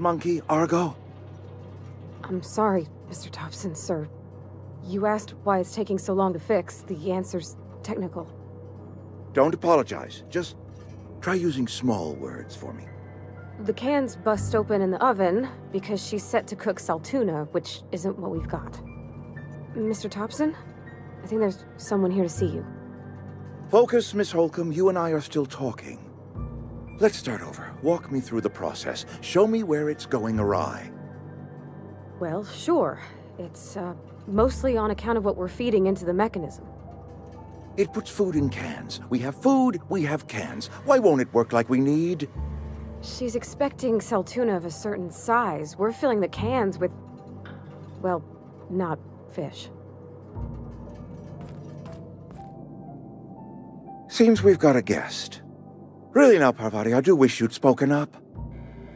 monkey, Argo? I'm sorry, Mr. Thompson, sir. You asked why it's taking so long to fix. The answer's technical. Don't apologize. Just try using small words for me. The cans bust open in the oven because she's set to cook saltuna, which isn't what we've got. Mr. Thompson? I think there's someone here to see you. Focus, Miss Holcomb. You and I are still talking. Let's start over. Walk me through the process. Show me where it's going awry. Well, sure. It's, mostly on account of what we're feeding into the mechanism. It puts food in cans. We have food, we have cans. Why won't it work like we need? She's expecting saltuna of a certain size. We're filling the cans with, well, not fish. Seems we've got a guest. Really now, Parvati, I do wish you'd spoken up.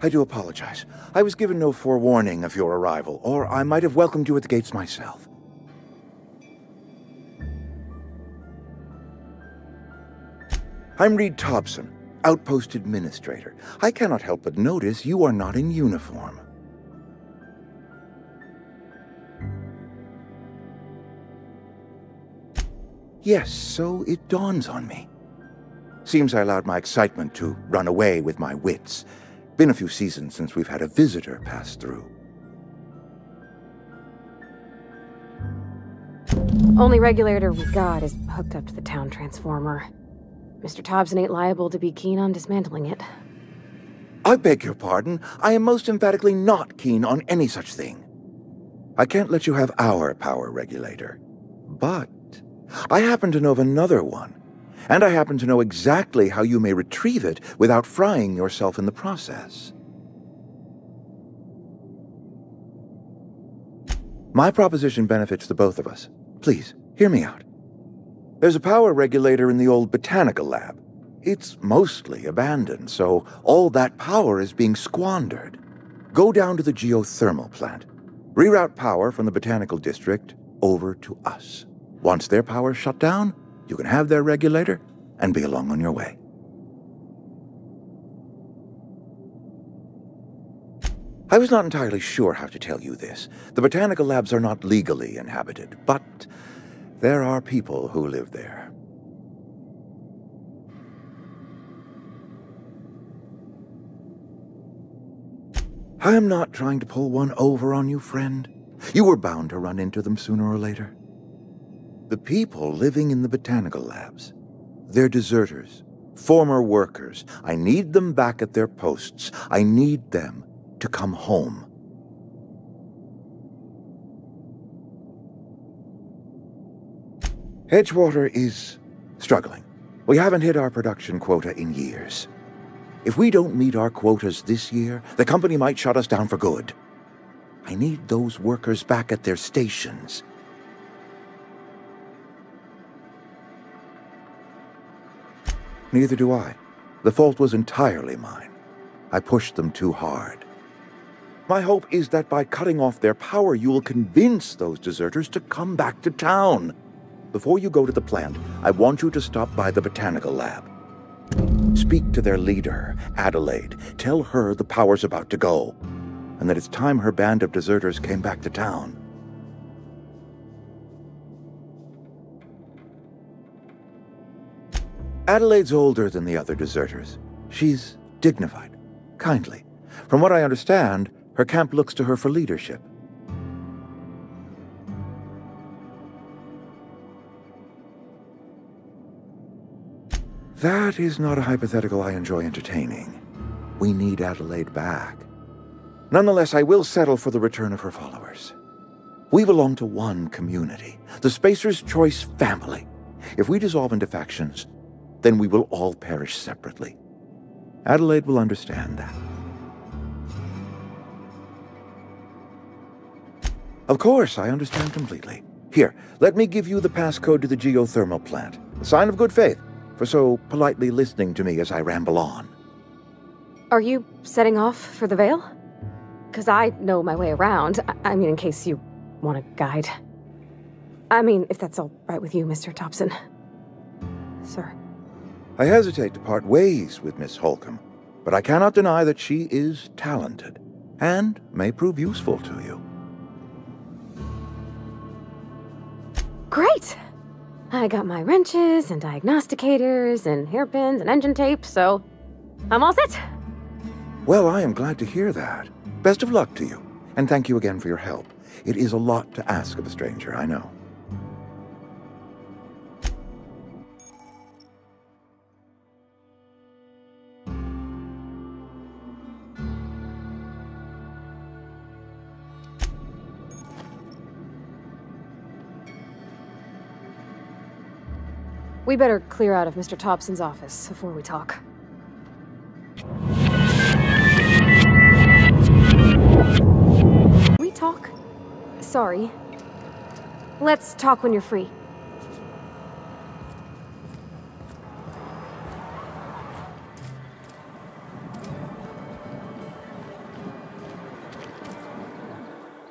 I do apologize. I was given no forewarning of your arrival, or I might have welcomed you at the gates myself. I'm Reed Thompson, Outpost Administrator. I cannot help but notice you are not in uniform. Yes, so it dawns on me. Seems I allowed my excitement to run away with my wits. Been a few seasons since we've had a visitor pass through. Only regulator we got is hooked up to the town transformer. Mr. Thompson ain't liable to be keen on dismantling it. I beg your pardon. I am most emphatically not keen on any such thing. I can't let you have our power regulator. But I happen to know of another one. And I happen to know exactly how you may retrieve it without frying yourself in the process. My proposition benefits the both of us. Please, hear me out. There's a power regulator in the old botanical lab. It's mostly abandoned, so all that power is being squandered. Go down to the geothermal plant. Reroute power from the botanical district over to us. Once their power's shut down, you can have their regulator and be along on your way. I was not entirely sure how to tell you this. The botanical labs are not legally inhabited, but there are people who live there. I am not trying to pull one over on you, friend. You were bound to run into them sooner or later. The people living in the botanical labs, they're deserters, former workers. I need them back at their posts. I need them to come home. Edgewater is struggling. We haven't hit our production quota in years. If we don't meet our quotas this year, the company might shut us down for good. I need those workers back at their stations. Neither do I. The fault was entirely mine. I pushed them too hard. My hope is that by cutting off their power, you will convince those deserters to come back to town. Before you go to the plant, I want you to stop by the botanical lab. Speak to their leader, Adelaide. Tell her the power's about to go, and that it's time her band of deserters came back to town. Adelaide's older than the other deserters. She's dignified, kindly. From what I understand, her camp looks to her for leadership. That is not a hypothetical I enjoy entertaining. We need Adelaide back. Nonetheless, I will settle for the return of her followers. We belong to one community, the Spacer's Choice family. If we dissolve into factions, then we will all perish separately. Adelaide will understand that. Of course, I understand completely. Here, let me give you the passcode to the geothermal plant. A sign of good faith, for so politely listening to me as I ramble on. Are you setting off for the Vale? Because I know my way around. I mean, in case you want a guide. I mean, if that's all right with you, Mr. Thompson. Sir. I hesitate to part ways with Miss Holcomb, but I cannot deny that she is talented. and may prove useful to you. Great! I got my wrenches and diagnosticators and hairpins and engine tape, so I'm all set. Well, I am glad to hear that. Best of luck to you, and thank you again for your help. It is a lot to ask of a stranger, I know. We better clear out of Mr. Thompson's office before we talk. We talk? Sorry. Let's talk when you're free.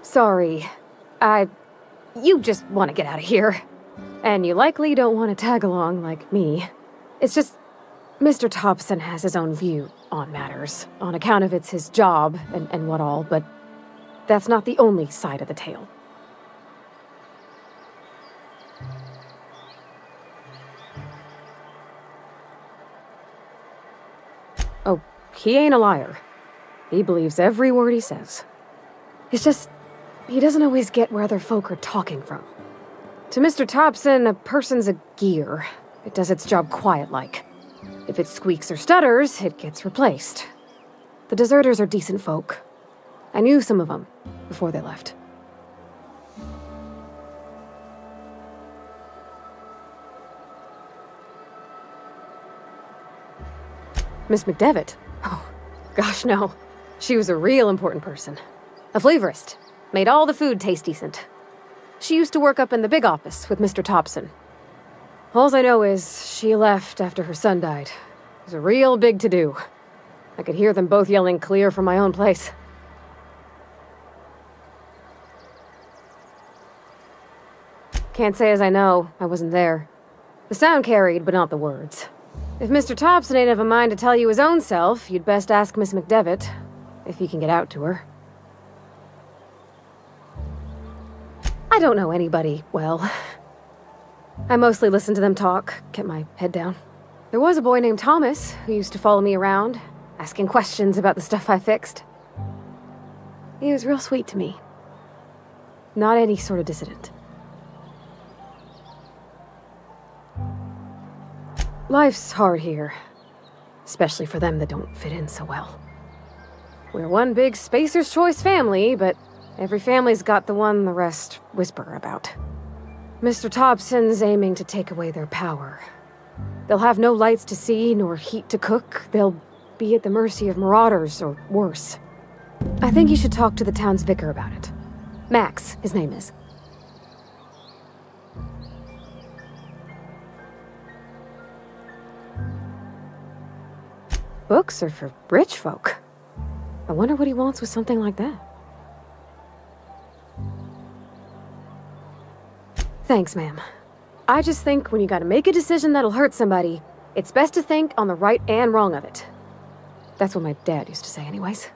Sorry. You just want to get out of here. And you likely don't want to tag along like me. It's just, Mr. Thompson has his own view on matters, on account of it's his job and what all, but that's not the only side of the tale. Oh, he ain't a liar. He believes every word he says. It's just, he doesn't always get where other folk are talking from. To Mr. Thompson, a person's a gear. It does its job quiet-like. If it squeaks or stutters, it gets replaced. The deserters are decent folk. I knew some of them before they left. Miss McDevitt? Oh, gosh, no. She was a real important person. A flavorist. Made all the food taste decent. She used to work up in the big office with Mr. Thompson. All I know is she left after her son died. It was a real big to-do. I could hear them both yelling clear from my own place. Can't say as I know. I wasn't there. The sound carried, but not the words. If Mr. Thompson ain't of a mind to tell you his own self, you'd best ask Miss McDevitt, if he can get out to her. I don't know anybody well. I mostly listened to them talk, kept my head down. There was a boy named Thomas who used to follow me around, asking questions about the stuff I fixed. He was real sweet to me. Not any sort of dissident. Life's hard here, especially for them that don't fit in so well. We're one big Spacer's Choice family, but every family's got the one the rest whisper about. Mr. Thompson's aiming to take away their power. They'll have no lights to see, nor heat to cook. They'll be at the mercy of marauders, or worse. I think you should talk to the town's vicar about it. Max, his name is. Books are for rich folk. I wonder what he wants with something like that. Thanks, ma'am. I just think when you gotta make a decision that'll hurt somebody, it's best to think on the right and wrong of it. That's what my dad used to say anyways.